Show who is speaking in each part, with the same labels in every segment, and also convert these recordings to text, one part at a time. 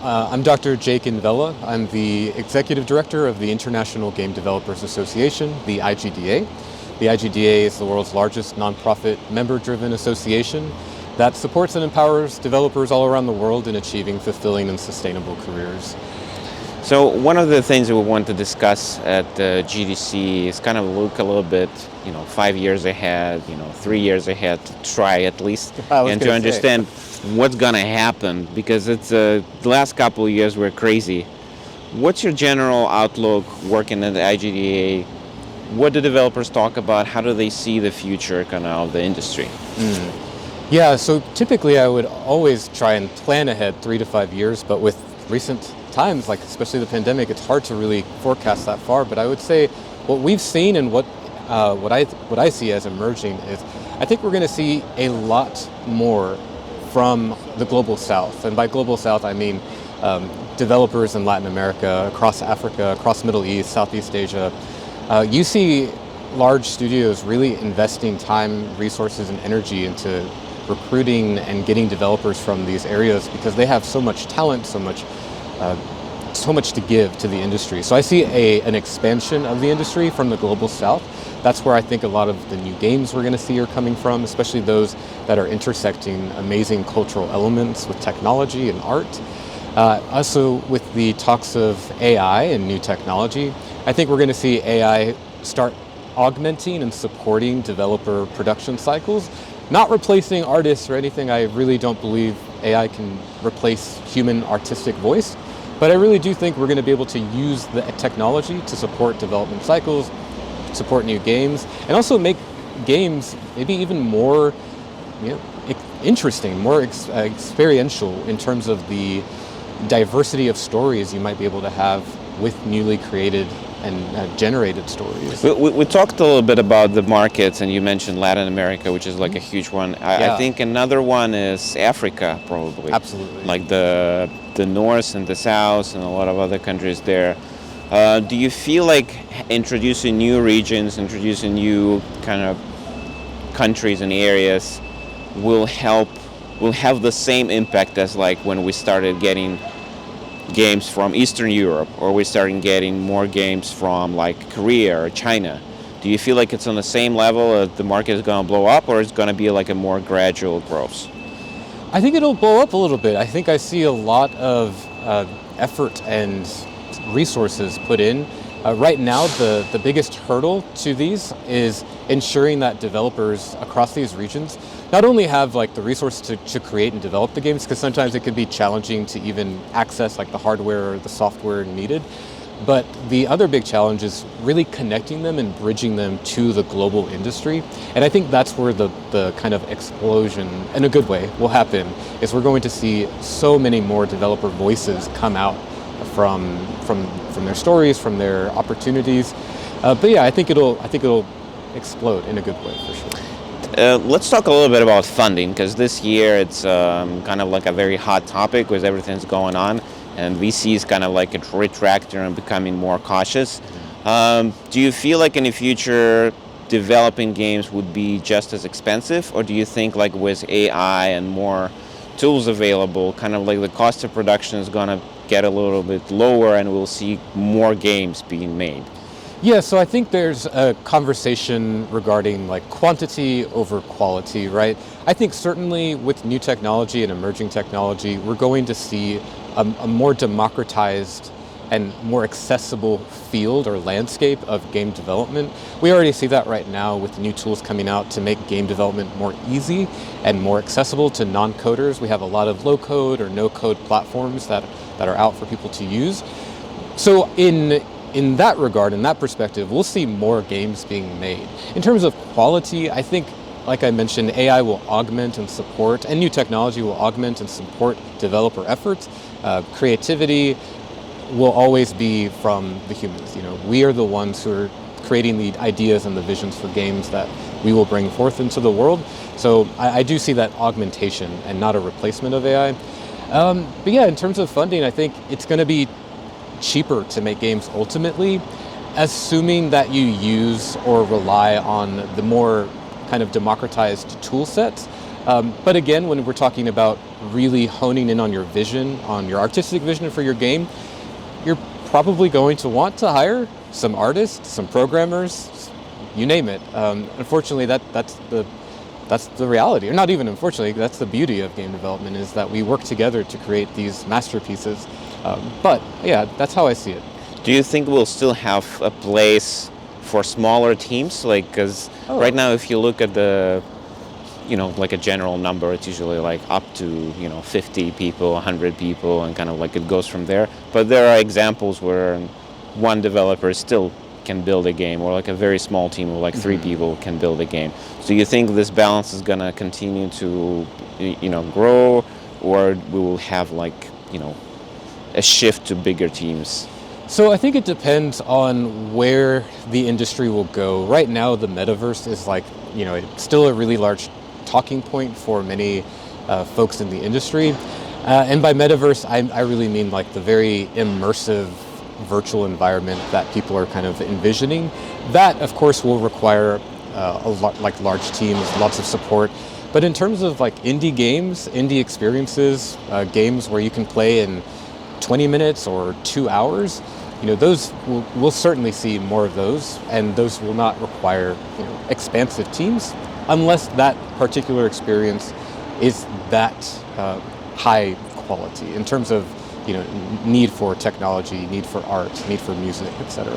Speaker 1: I'm Dr. Jakin Vela. I'm the Executive Director of the International Game Developers Association, the IGDA. The IGDA is the world's largest nonprofit member-driven association that supports and empowers developers all around the world in achieving fulfilling and sustainable careers.
Speaker 2: So one of the things that we want to discuss at GDC is kind of look a little bit, 5 years ahead, 3 years ahead, to try at least, and to understand what's going to happen, because it's the last couple of years were crazy. What's your general outlook working at the IGDA? What do developers talk about? How do they see the future kind of the industry?
Speaker 1: Yeah, so typically I would always try and plan ahead 3 to 5 years, but with recent times, like especially the pandemic, it's hard to really forecast that far. But I would say what we've seen and what I see as emerging is I think we're going to see a lot more from the Global South. And by Global South, I mean developers in Latin America, across Africa, across Middle East, Southeast Asia. You see large studios really investing time, resources, and energy into recruiting and getting developers from these areas because they have so much talent, so much to give to the industry. So I see an expansion of the industry from the Global South. That's where I think a lot of the new games we're going to see are coming from, especially those that are intersecting amazing cultural elements with technology and art. Also, with the talks of AI and new technology, I think we're going to see AI start augmenting and supporting developer production cycles, not replacing artists or anything. I really don't believe AI can replace human artistic voice, but I really do think we're going to be able to use the technology to support development cycles, support new games, and also make games maybe even more interesting, more experiential in terms of the diversity of stories you might be able to have with newly created and generated stories.
Speaker 2: We talked a little bit about the markets, and you mentioned Latin America, which is like a huge one. I think another one is Africa, probably.
Speaker 1: Absolutely.
Speaker 2: Like the North and the South and a lot of other countries there. Do you feel like introducing new regions, introducing new kind of countries and areas will have the same impact as like when we started getting games from Eastern Europe, or we're starting getting more games from like Korea or China? Do you feel like it's on the same level, the market is going to blow up, or it's going to be like a more gradual growth?
Speaker 1: I think it'll blow up a little bit. I think I see a lot of effort and resources put in. Right now, the biggest hurdle to these is ensuring that developers across these regions not only have like the resources to create and develop the games, because sometimes it can be challenging to even access like the hardware or the software needed, but the other big challenge is really connecting them and bridging them to the global industry. And I think that's where the kind of explosion, in a good way, will happen, is we're going to see so many more developer voices come out from their stories, from their opportunities. But yeah, I think it'll explode in a good way for sure.
Speaker 2: Let's talk a little bit about funding, because this year it's kind of like a very hot topic with everything's going on, and VC is kind of like a retractor and becoming more cautious. Do you feel like in the future developing games would be just as expensive, or do you think like with AI and more tools available, kind of like the cost of production is going to get a little bit lower and we'll see more games being made?
Speaker 1: Yeah, so I think there's a conversation regarding like quantity over quality, right? I think certainly with new technology and emerging technology, we're going to see a more democratized and more accessible field or landscape of game development. We already see that right now with new tools coming out to make game development more easy and more accessible to non-coders. We have a lot of low-code or no-code platforms that are out for people to use. So in that regard, in that perspective, we'll see more games being made. In terms of quality, I think, like I mentioned, AI will augment and support, and new technology will augment and support developer efforts. Creativity will always be from the humans. We are the ones who are creating the ideas and the visions for games that we will bring forth into the world. So I do see that augmentation and not a replacement of AI. But yeah, in terms of funding, I think it's going to be cheaper to make games ultimately, assuming that you use or rely on the more kind of democratized tool sets. But again, when we're talking about really honing in on your vision, on your artistic vision for your game, you're probably going to want to hire some artists, some programmers, you name it. Unfortunately, that's the reality, or not even unfortunately, that's the beauty of game development, is that we work together to create these masterpieces. But yeah, that's how I see it.
Speaker 2: Do you think we'll still have a place for smaller teams? Like, because right now, if you look at the, like a general number, it's usually like up to, 50 people, 100 people, and kind of like it goes from there. But there are examples where one developer still can build a game, or like a very small team of like 3 people can build a game. So you think this balance is gonna continue to, grow, or we will have like, a shift to bigger teams?
Speaker 1: So I think it depends on where the industry will go. Right now, the metaverse is like, it's still a really large talking point for many folks in the industry. And by metaverse, I really mean like the very immersive virtual environment that people are kind of envisioning. That, of course, will require a lot, like large teams, lots of support. But in terms of like indie games, indie experiences, games where you can play in 20 minutes or 2 hours, those we'll certainly see more of those, and those will not require expansive teams unless that particular experience is that high quality in terms of need for technology, need for art, need for music, etc.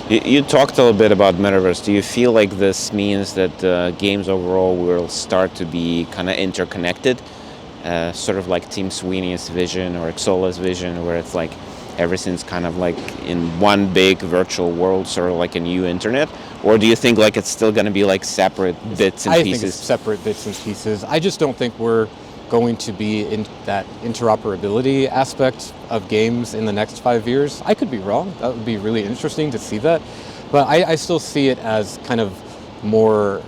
Speaker 2: You talked a little bit about metaverse. Do you feel like this means that games overall will start to be kind of interconnected, sort of like Tim Sweeney's vision or Xola's vision, where it's like everything's kind of like in one big virtual world, sort of like a new internet? Or do you think like it's still going to be like separate bits and pieces?
Speaker 1: I think it's separate bits and pieces. I just don't think we're going to be in that interoperability aspect of games in the next 5 years. I could be wrong. That would be really interesting to see that. But I still see it as kind of more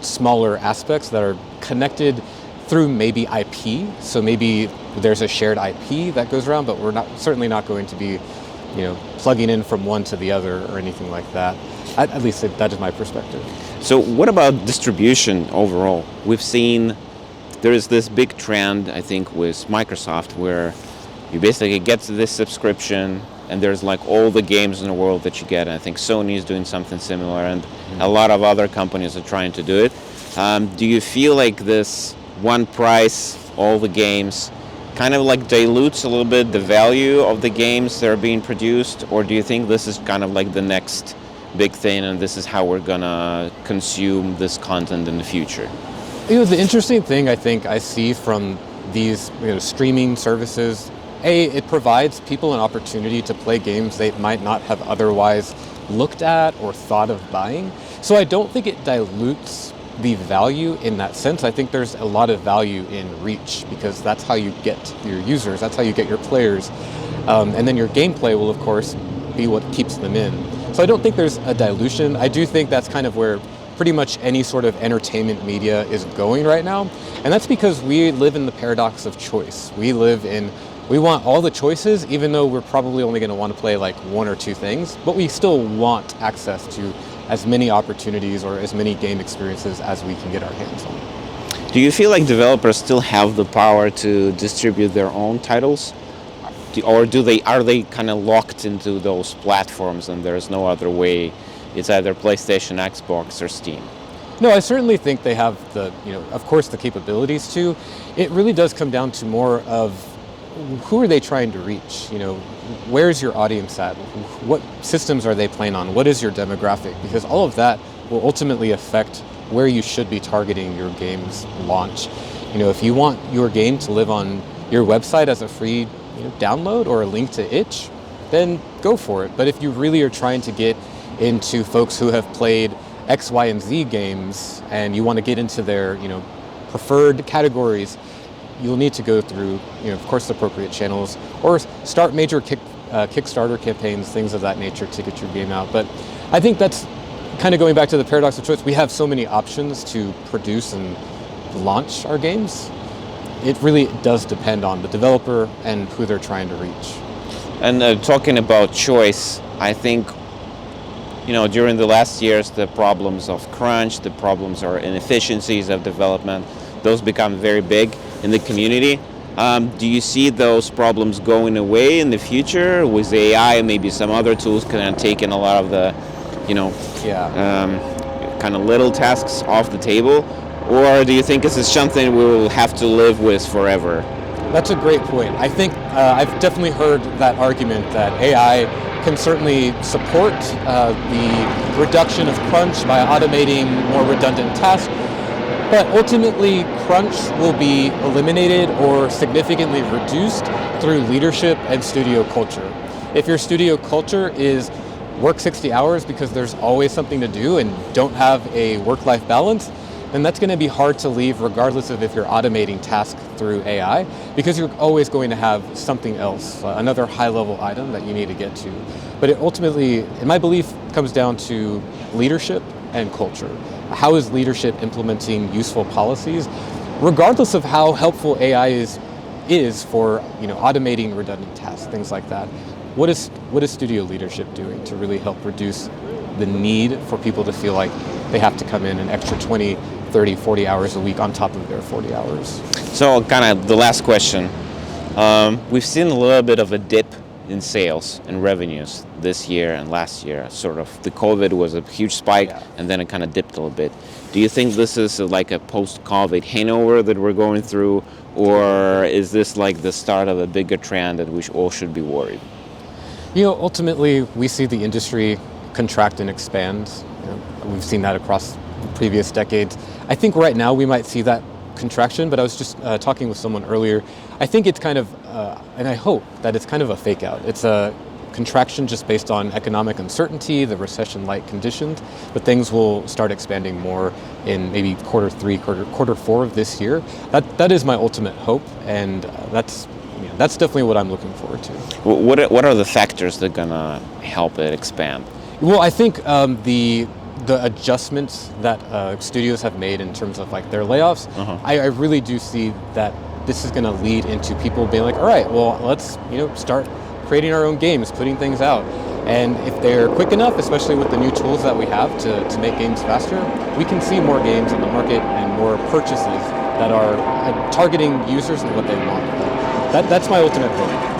Speaker 1: smaller aspects that are connected through maybe IP. So maybe there's a shared IP that goes around, but we're certainly not going to be, plugging in from one to the other or anything like that. At least that is my perspective.
Speaker 2: So what about distribution overall? We've seen there is this big trend, I think, with Microsoft, where you basically get to this subscription and there's like all the games in the world that you get. And I think Sony is doing something similar, and a lot of other companies are trying to do it. Do you feel like this one price, all the games, kind of like dilutes a little bit the value of the games that are being produced? Or do you think this is kind of like the next big thing and this is how we're gonna consume this content in the future?
Speaker 1: The interesting thing I think I see from these streaming services, it provides people an opportunity to play games they might not have otherwise looked at or thought of buying. So I don't think it dilutes the value in that sense. I think there's a lot of value in reach, because that's how you get your users, that's how you get your players. And then your gameplay will, of course, be what keeps them in. So I don't think there's a dilution. I do think that's kind of where pretty much any sort of entertainment media is going right now. And that's because we live in the paradox of choice. We want all the choices, even though we're probably only going to want to play like 1 or 2 things, but we still want access to as many opportunities or as many game experiences as we can get our hands on.
Speaker 2: Do you feel like developers still have the power to distribute their own titles? Or are they kind of locked into those platforms and there's no other way? It's either PlayStation, Xbox, or Steam.
Speaker 1: No, I certainly think they have of course, the capabilities to. It really does come down to more of who are they trying to reach? Where's your audience at? What systems are they playing on? What is your demographic? Because all of that will ultimately affect where you should be targeting your game's launch. If you want your game to live on your website as a free download or a link to itch, then go for it. But if you really are trying to get into folks who have played X, Y, and Z games and you want to get into their preferred categories, you'll need to go through, of course, the appropriate channels, or start major Kickstarter campaigns, things of that nature, to get your game out. But I think that's kind of going back to the paradox of choice. We have so many options to produce and launch our games. It really does depend on the developer and who they're trying to reach.
Speaker 2: And talking about choice, I think, during the last years, the problems of crunch, the problems or inefficiencies of development, those become very big in the community. Do you see those problems going away in the future with AI and maybe some other tools kind of taking a lot of the, you know, kind of little tasks off the table? Or do you think this is something we will have to live with forever?
Speaker 1: That's a great point. I think I've definitely heard that argument that AI can certainly support the reduction of crunch by automating more redundant tasks, but ultimately crunch will be eliminated or significantly reduced through leadership and studio culture. If your studio culture is work 60 hours because there's always something to do and don't have a work-life balance, then that's going to be hard to leave regardless of if you're automating tasks through AI, because you're always going to have something else, another high-level item that you need to get to. But it ultimately, in my belief, comes down to leadership and culture. How is leadership implementing useful policies, regardless of how helpful AI is for automating redundant tasks, things like that? What is studio leadership doing to really help reduce the need for people to feel like they have to come in an extra 20, 30, 40 hours a week on top of their 40 hours?
Speaker 2: So kind of the last question. We've seen a little bit of a dip in sales and revenues this year and last year. Sort of the COVID was a huge spike, and then it kind of dipped a little bit. Do you think this is like a post-COVID hangover that we're going through, or is this like the start of a bigger trend that we all should be worried?
Speaker 1: Ultimately, we see the industry contract and expand. We've seen that across the previous decades. I think right now we might see that contraction, but I was just talking with someone earlier. I think it's kind of, and I hope that it's kind of a fake out. It's a contraction just based on economic uncertainty, the recession-like conditions, but things will start expanding more in maybe quarter 3, quarter 4 of this year. That is my ultimate hope, and that's definitely what I'm looking forward to.
Speaker 2: What are the factors that are gonna help it expand?
Speaker 1: Well, I think the adjustments that studios have made in terms of like their layoffs, I really do see that this is going to lead into people being like, all right, well, let's start creating our own games, putting things out. And if they're quick enough, especially with the new tools that we have to make games faster, we can see more games in the market and more purchases that are targeting users and what they want. That's my ultimate hope.